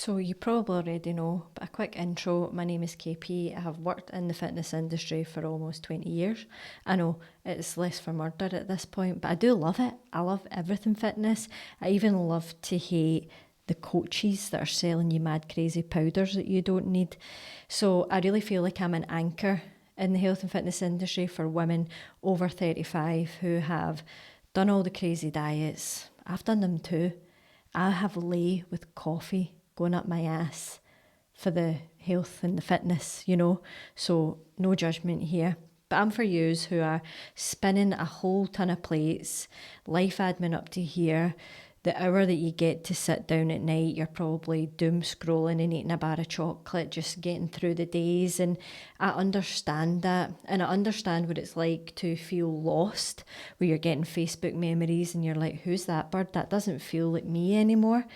So you probably already know, but a quick intro. My name is KP. I have worked in the fitness industry for almost 20 years. I know it's less for murder at this point, but I do love it. I love everything fitness. I even love to hate the coaches that are selling you mad crazy powders that you don't need. So I really feel like I'm an anchor in the health and fitness industry for women over 35 who have done all the crazy diets. I've done them too. I have lay with coffee going up my ass for the health and the fitness. So no judgment here. But I'm for yous who are spinning a whole ton of plates, life admin up to here. The hour that you get to sit down at night, you're probably doom scrolling and eating a bar of chocolate, just getting through the days. And I understand that. And I understand what it's like to feel lost, where you're getting Facebook memories and you're like, who's that bird? That doesn't feel like me anymore.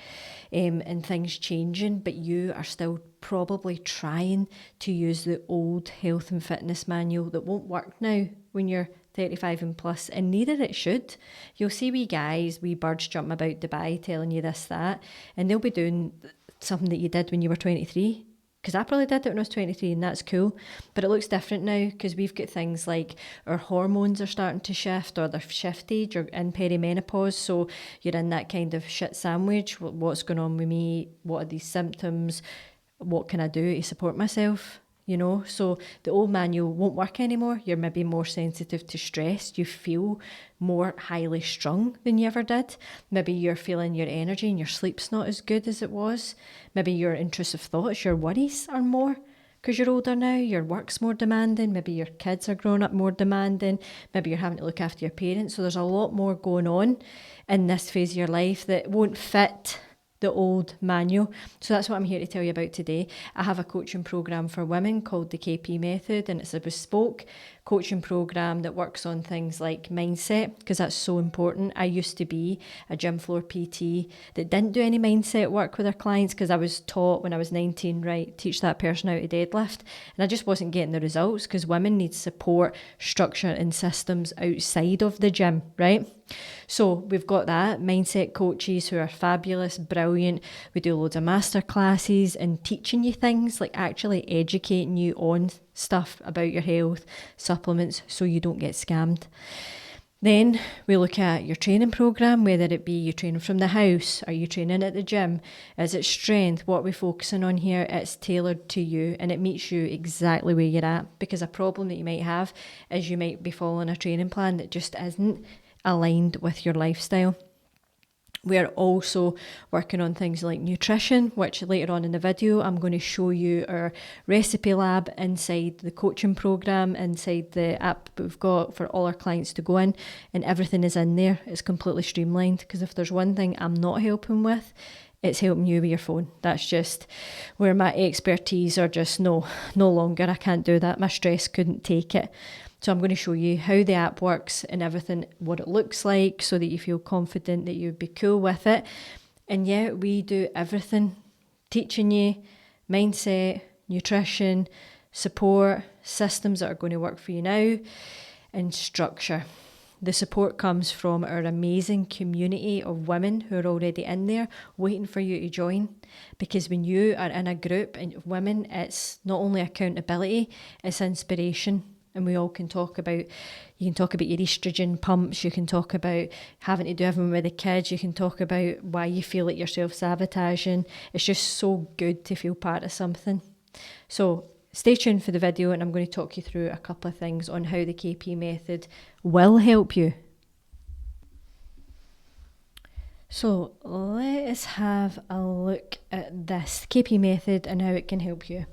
And things changing, but you are still probably trying to use the old health and fitness manual that won't work now when you're 35 and plus, and neither it should. You'll see wee guys, wee birds jumping about Dubai telling you this, that, and they'll be doing something that you did when you were 23. Because I probably did it when I was 23 and that's cool. But it looks different now because we've got things like our hormones are starting to shift, or they're shifted, you're in perimenopause. So you're in that kind of shit sandwich. What's going on with me? What are these symptoms? What can I do to support myself? So the old manual won't work anymore. You're maybe more sensitive to stress. You feel more highly strung than you ever did. Maybe you're feeling your energy and your sleep's not as good as it was. Maybe your intrusive thoughts, your worries are more because you're older now. Your work's more demanding. Maybe your kids are growing up more demanding. Maybe you're having to look after your parents. So there's a lot more going on in this phase of your life that won't fit the old manual. So that's what I'm here to tell you about today. I have a coaching program for women called the KP Method, and it's a bespoke coaching program that works on things like mindset, because that's so important. I used to be a gym floor PT that didn't do any mindset work with their clients because I was taught when I was 19, right, teach that person how to deadlift, and I just wasn't getting the results because women need support, structure and systems outside of the gym, right? So we've got that, mindset coaches who are fabulous, brilliant. We do loads of master classes and teaching you things, like actually educating you on stuff about your health, supplements, so you don't get scammed. Then we look at your training program, whether it be you training from the house, are you training at the gym, is it strength, what we're focusing on here, it's tailored to you and it meets you exactly where you're at, because a problem that you might have is you might be following a training plan that just isn't aligned with your lifestyle. We're also working on things like nutrition, which later on in the video, I'm going to show you our recipe lab inside the coaching program, inside the app we've got for all our clients to go in, and everything is in there. It's completely streamlined, because if there's one thing I'm not helping with, it's helping you with your phone. That's just where my expertise are just no longer. I can't do that. My stress couldn't take it. So I'm going to show you how the app works and everything, what it looks like, so that you feel confident that you'd be cool with it. And yeah, we do everything, teaching you mindset, nutrition, support, systems that are going to work for you now, and structure. The support comes from our amazing community of women who are already in there waiting for you to join. Because when you are in a group of women, it's not only accountability, it's inspiration. And we all can talk about, you can talk about your estrogen pumps, you can talk about having to do everything with the kids, you can talk about why you feel like you're self-sabotaging. It's just so good to feel part of something. So stay tuned for the video, and I'm going to talk you through a couple of things on how the KP method will help you. So let's have a look at this KP method and how it can help you.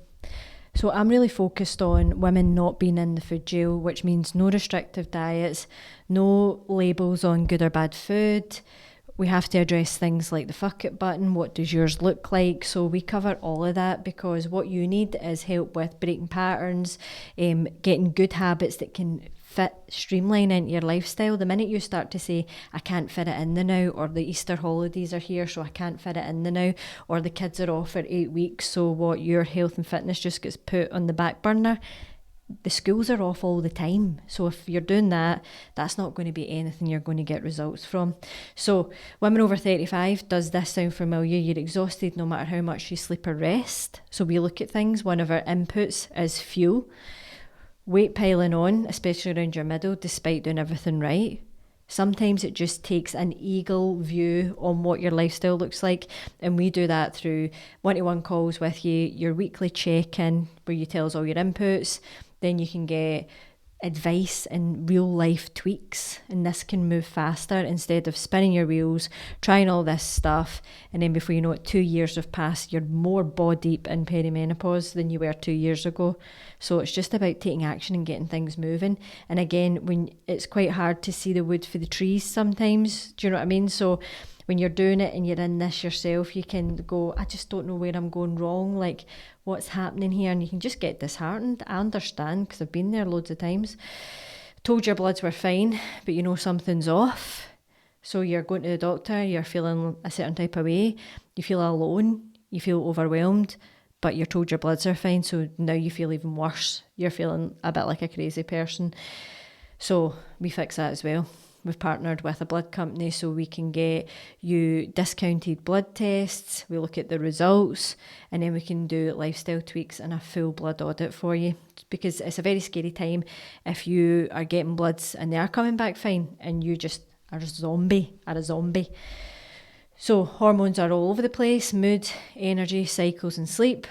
So I'm really focused on women not being in the food jail, which means no restrictive diets, no labels on good or bad food. We have to address things like the fuck it button. What does yours look like? So we cover all of that, because what you need is help with breaking patterns, getting good habits that can fit, streamline into your lifestyle. The minute you start to say, I can't fit it in the now, or the Easter holidays are here, so I can't fit it in the now, or the kids are off for 8 weeks, so what, your health and fitness just gets put on the back burner, the schools are off all the time. So if you're doing that, that's not going to be anything you're going to get results from. So women over 35, does this sound familiar? You're exhausted no matter how much you sleep or rest. So we look at things, one of our inputs is fuel. Weight piling on, especially around your middle, despite doing everything right. Sometimes it just takes an eagle view on what your lifestyle looks like. And we do that through one-to-one calls with you, your weekly check-in where you tell us all your inputs. Then you can get advice and real life tweaks, and this can move faster instead of spinning your wheels, trying all this stuff, and then before you know it, 2 years have passed, you're more body deep in perimenopause than you were 2 years ago. So it's just about taking action and getting things moving. And again, when it's quite hard to see the wood for the trees sometimes, do you know what I mean? So when you're doing it and you're in this yourself, you can go, I just don't know where I'm going wrong, like what's happening here, and you can just get disheartened. I understand, because I've been there loads of times. Told your bloods were fine, but you know something's off. So you're going to the doctor, you're feeling a certain type of way, you feel alone, you feel overwhelmed, but you're told your bloods are fine, so now you feel even worse. You're feeling a bit like a crazy person. So we fix that as well. We've partnered with a blood company so we can get you discounted blood tests. We look at the results, and then we can do lifestyle tweaks and a full blood audit for you, because it's a very scary time if you are getting bloods and they are coming back fine and you just are a zombie. So hormones are all over the place: mood, energy, cycles and sleep.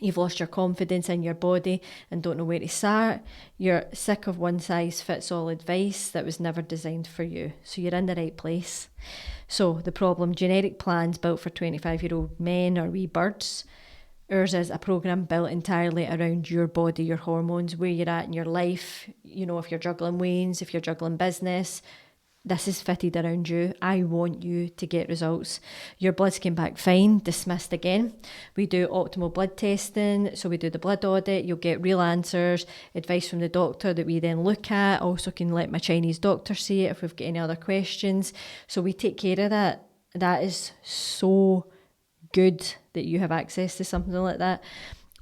You've lost your confidence in your body and don't know where to start. You're sick of one size fits all advice that was never designed for you. So you're in the right place. So the problem, genetic plans built for 25-year-old men or wee birds. Ours is a program built entirely around your body, your hormones, where you're at in your life. You know, if you're juggling weans, if you're juggling business, this is fitted around you. I want you to get results. Your bloods came back fine, dismissed again. We do optimal blood testing. So we do the blood audit. You'll get real answers, advice from the doctor that we then look at. Also can let my Chinese doctor see it if we've got any other questions. So we take care of that. That is so good that you have access to something like that.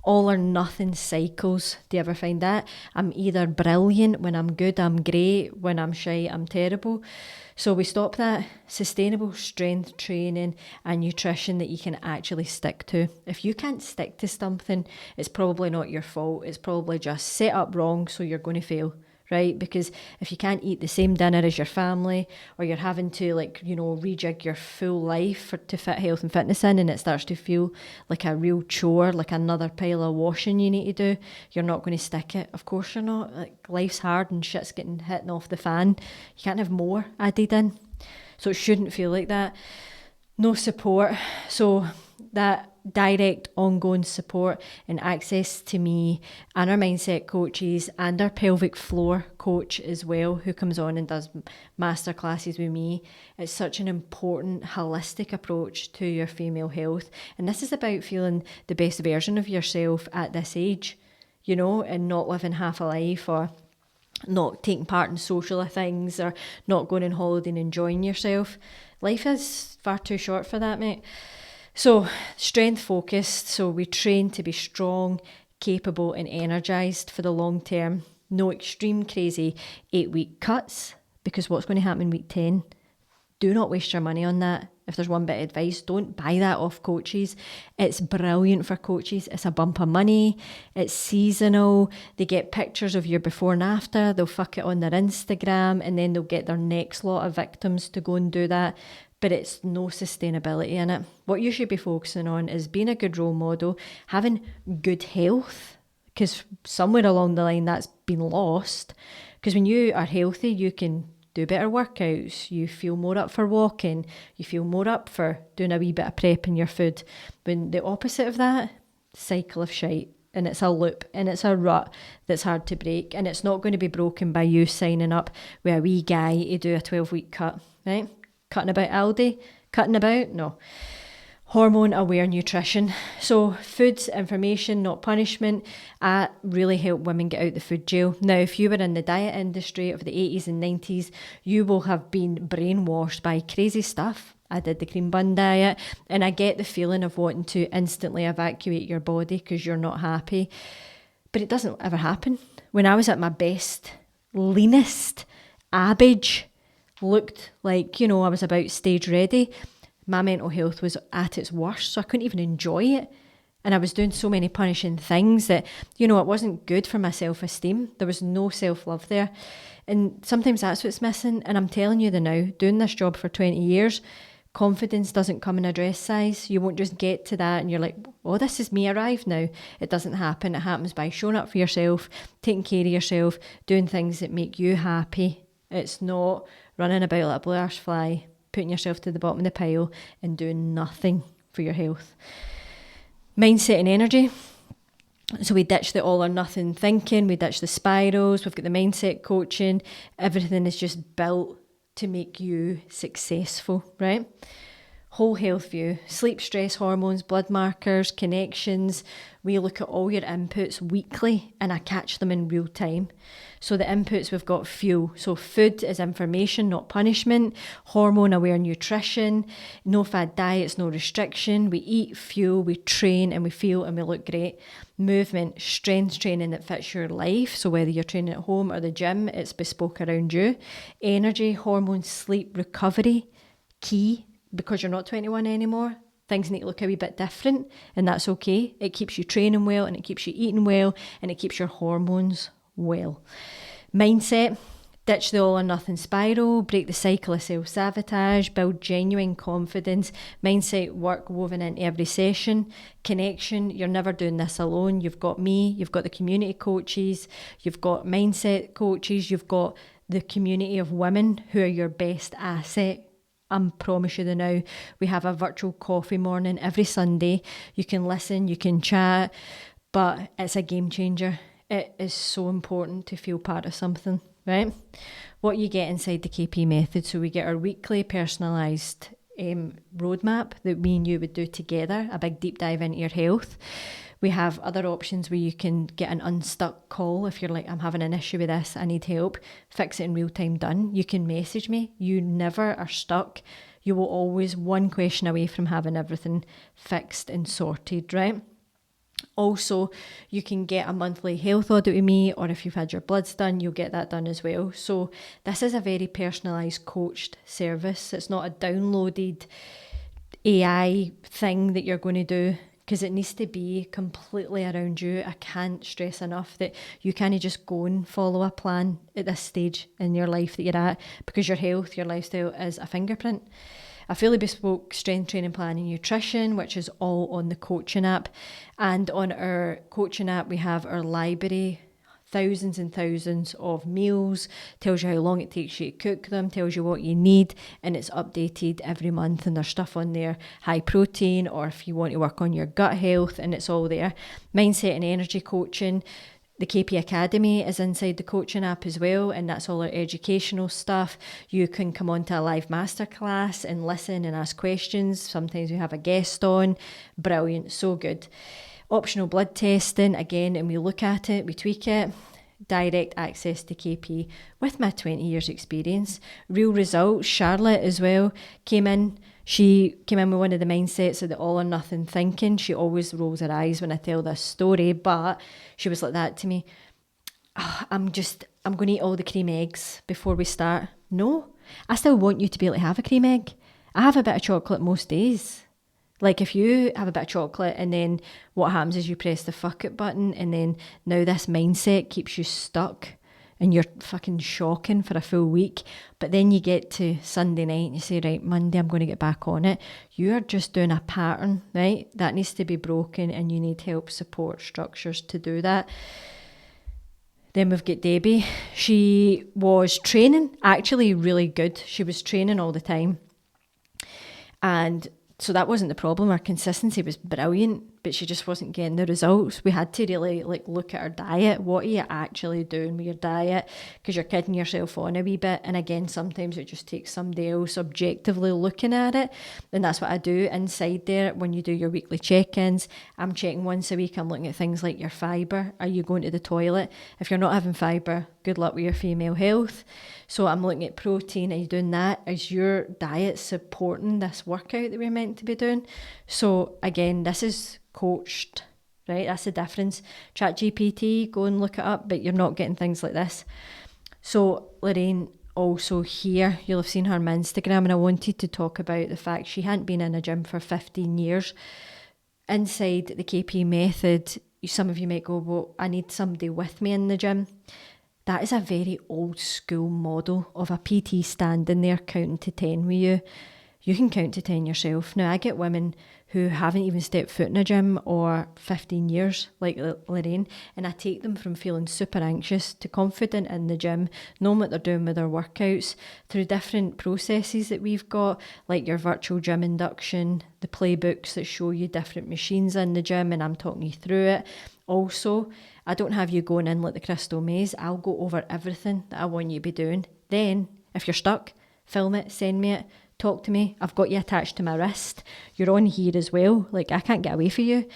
All or nothing cycles. Do you ever find that? I'm either brilliant when I'm good, I'm great. When I'm shy, I'm terrible. So we stop that. Sustainable strength training and nutrition that you can actually stick to. If you can't stick to something, it's probably not your fault. It's probably just set up wrong, so you're going to fail. Right? Because if you can't eat the same dinner as your family, or you're having to rejig your full life to fit health and fitness in, and it starts to feel like a real chore, like another pile of washing you need to do, you're not going to stick it. Of course you're not. Like, life's hard and shit's getting hitting off the fan. You can't have more added in. So it shouldn't feel like that. No support. So that direct ongoing support and access to me and our mindset coaches and our pelvic floor coach as well, who comes on and does master classes with me. It's such an important holistic approach to your female health, and this is about feeling the best version of yourself at this age, and not living half a life, or not taking part in social things, or not going on holiday and enjoying yourself. Life is far too short for that, mate. So strength focused, so we train to be strong, capable and energised for the long term. No extreme crazy 8-week cuts, because what's going to happen in week 10? Do not waste your money on that. If there's one bit of advice, don't buy that off coaches. It's brilliant for coaches. It's a bump of money. It's seasonal. They get pictures of your before and after. They'll fuck it on their Instagram, and then they'll get their next lot of victims to go and do that. But it's no sustainability in it. What you should be focusing on is being a good role model, having good health, because somewhere along the line that's been lost. Because when you are healthy, you can do better workouts, you feel more up for walking, you feel more up for doing a wee bit of prep in your food. When the opposite of that, cycle of shite. And it's a loop and it's a rut that's hard to break. And it's not going to be broken by you signing up with a wee guy to do a 12-week cut, right? Cutting about Aldi, cutting about, no. Hormone aware nutrition. So food's information, not punishment. Really help women get out the food jail. Now, if you were in the diet industry of the 80s and 90s, you will have been brainwashed by crazy stuff. I did the cream bun diet, and I get the feeling of wanting to instantly evacuate your body because you're not happy. But it doesn't ever happen. When I was at my best, leanest, Abbage, looked like, I was about stage ready, my mental health was at its worst, so I couldn't even enjoy it. And I was doing so many punishing things that, it wasn't good for my self-esteem. There was no self-love there. And sometimes that's what's missing. And I'm telling you now, doing this job for 20 years, confidence doesn't come in a dress size. You won't just get to that and you're like, oh, this is me arrived now. It doesn't happen. It happens by showing up for yourself, taking care of yourself, doing things that make you happy. It's not running about like a blue ash fly, putting yourself to the bottom of the pile and doing nothing for your health. Mindset and energy. So we ditch the all or nothing thinking, we ditch the spirals, we've got the mindset coaching. Everything is just built to make you successful, right? Whole health view, sleep, stress hormones, blood markers, connections. We look at all your inputs weekly and I catch them in real time. So the inputs, we've got fuel. So food is information, not punishment. Hormone aware nutrition, no fad diets, no restriction. We eat, fuel, we train and we feel and we look great. Movement, strength training that fits your life. So whether you're training at home or the gym, it's bespoke around you. Energy, hormones, sleep, recovery, key. Because you're not 21 anymore, things need to look a wee bit different, and that's okay. It keeps you training well and it keeps you eating well and it keeps your hormones well. Mindset, ditch the all or nothing spiral, break the cycle of self-sabotage, build genuine confidence, mindset work woven into every session. Connection, you're never doing this alone. You've got me, you've got the community coaches, you've got mindset coaches, you've got the community of women who are your best asset. I promise you now, we have a virtual coffee morning every Sunday. You can listen, you can chat, but it's a game changer. It is so important to feel part of something, right? What you get inside the KP method, so we get our weekly personalised roadmap that me and you would do together, a big deep dive into your health. We have other options where you can get an unstuck call if you're like, I'm having an issue with this, I need help, fix it in real time, done. You can message me. You never are stuck. You will always one question away from having everything fixed and sorted, right? Also, you can get a monthly health audit with me, or if you've had your bloods done, you'll get that done as well. So this is a very personalised coached service. It's not a downloaded AI thing that you're going to do, because it needs to be completely around you. I can't stress enough that you can't just go and follow a plan at this stage in your life that you're at, because your health, your lifestyle is a fingerprint. A fully bespoke strength training plan and nutrition, which is all on the coaching app. And on our coaching app, we have our library, thousands and thousands of meals, tells you how long it takes you to cook them, tells you what you need, and it's updated every month. And there's stuff on there, high protein, or if you want to work on your gut health, and it's all there. Mindset and energy coaching. The KP Academy is inside the coaching app as well, and that's all our educational stuff. You can come on to a live masterclass and listen and ask questions. Sometimes we have a guest on. Brilliant, so good. Optional blood testing, again, and we look at it, we tweak it. Direct access to KP with my 20 years experience. Real results. Charlotte as well came in. She came in with one of the mindsets of the all or nothing thinking. She always rolls her eyes when I tell this story, but she was like that to me. Oh, I'm going to eat all the cream eggs before we start. No, I still want you to be able to have a cream egg. I have a bit of chocolate most days. Like if you have a bit of chocolate and then what happens is you press the fuck it button, and then now this mindset keeps you stuck and you're fucking shocking for a full week. But then you get to Sunday night and you say, right, Monday I'm going to get back on it. You are just doing a pattern, right? That needs to be broken, and you need help, support, structures to do that. Then we've got Debbie. She was training, actually really good. She was training all the time. And so that wasn't the problem. Our consistency was brilliant, but she just wasn't getting the results. We had to really look at our diet. What are you actually doing with your diet? Because you're kidding yourself on a wee bit. And again, sometimes it just takes somebody else objectively looking at it. And that's what I do inside there when you do your weekly check-ins. I'm checking once a week. I'm looking at things like your fibre. Are you going to the toilet? If you're not having fibre, good luck with your female health. So I'm looking at protein. Are you doing that? Is your diet supporting this workout that we're meant to be doing? So again, this is coached right? That's the difference. ChatGPT, go and look it up, but you're not getting things like this. So Lorraine, also here, you'll have seen her on my Instagram, and I wanted to talk about the fact she hadn't been in a gym for 15 years. Inside the KP method, some of you might go, well, I need somebody with me in the gym. That is a very old school model of a PT standing there counting to 10 with you. You can count to 10 yourself. Now, I get women who haven't even stepped foot in a gym or 15 years, like Lorraine, and I take them from feeling super anxious to confident in the gym, knowing what they're doing with their workouts, through different processes that we've got, like your virtual gym induction, the playbooks that show you different machines in the gym, and I'm talking you through it. Also, I don't have you going in like the Crystal Maze. I'll go over everything that I want you to be doing. Then, if you're stuck, film it, send me it, talk to me. I've got you attached to my wrist. You're on here as well. Like, I can't get away from you.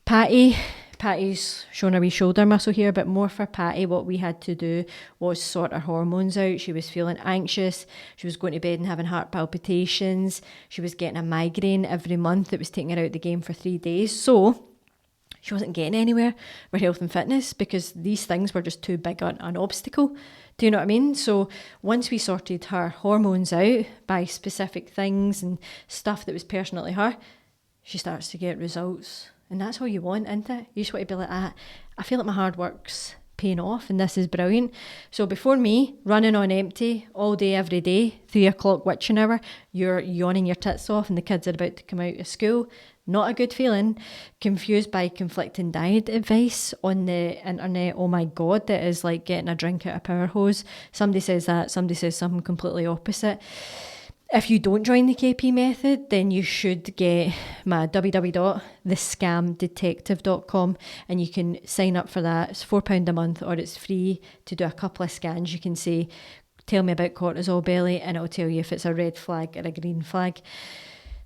Patty's showing a wee shoulder muscle here, but more for Patty, what we had to do was sort her hormones out. She was feeling anxious. She was going to bed and having heart palpitations. She was getting a migraine every month. It was taking her out of the game for 3 days. So she wasn't getting anywhere with health and fitness because these things were just too big an obstacle. Do you know what I mean? So once we sorted her hormones out by specific things and stuff that was personal to her, she starts to get results. And that's all you want, isn't it? You just want to be like, I feel like my hard work's paying off and this is brilliant. So before me, running on empty all day, every day, 3 o'clock witching hour, you're yawning your tits off and the kids are about to come out of school. Not a good feeling. Confused by conflicting diet advice on the internet. Oh my God, that is like getting a drink out of a power hose. Somebody says that, somebody says something completely opposite. If you don't join the KP method, then you should get my www.thescamdetective.com and you can sign up for that. It's £4 a month, or it's free to do a couple of scans. You can say, tell me about cortisol belly, and it'll tell you if it's a red flag or a green flag.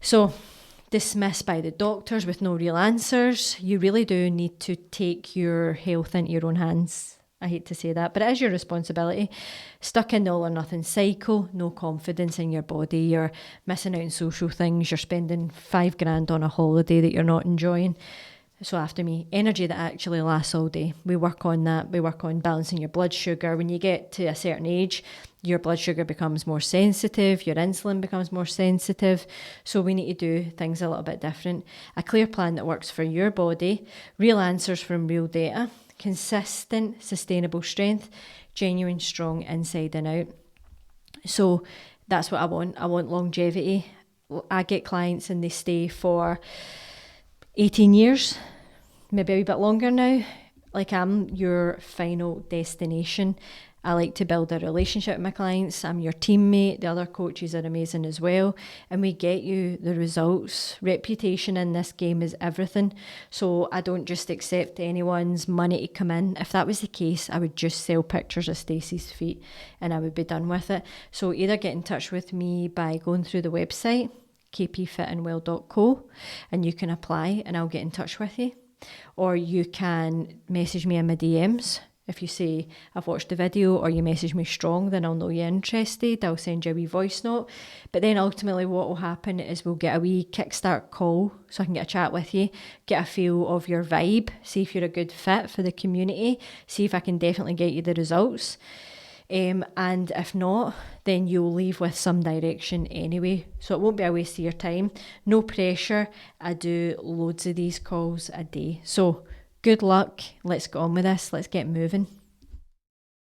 So, dismissed by the doctors with no real answers. You really do need to take your health into your own hands. I hate to say that, but it is your responsibility. Stuck in the all or nothing cycle, no confidence in your body, you're missing out on social things, you're spending $5,000 on a holiday that you're not enjoying. So after me, energy that actually lasts all day. We work on that. We work on balancing your blood sugar. When you get to a certain age, your blood sugar becomes more sensitive, your insulin becomes more sensitive. So we need to do things a little bit different. A clear plan that works for your body, real answers from real data, consistent, sustainable strength, genuine, strong inside and out. So that's what I want. I want longevity. I get clients and they stay for 18 years, maybe a wee bit longer now. Like, I'm your final destination. I like to build a relationship with my clients. I'm your teammate. The other coaches are amazing as well. And we get you the results. Reputation in this game is everything. So I don't just accept anyone's money to come in. If that was the case, I would just sell pictures of Stacey's feet and I would be done with it. So either get in touch with me by going through the website, kpfitandwell.co, and you can apply and I'll get in touch with you. Or you can message me in my DMs. If you say, I've watched the video, or you message me strong, then I'll know you're interested. I'll send you a wee voice note. But then ultimately what will happen is we'll get a wee kickstart call so I can get a chat with you, get a feel of your vibe, see if you're a good fit for the community, see if I can definitely get you the results. And if not, then you'll leave with some direction anyway. So it won't be a waste of your time. No pressure. I do loads of these calls a day. So good luck. Let's get on with this. Let's get moving.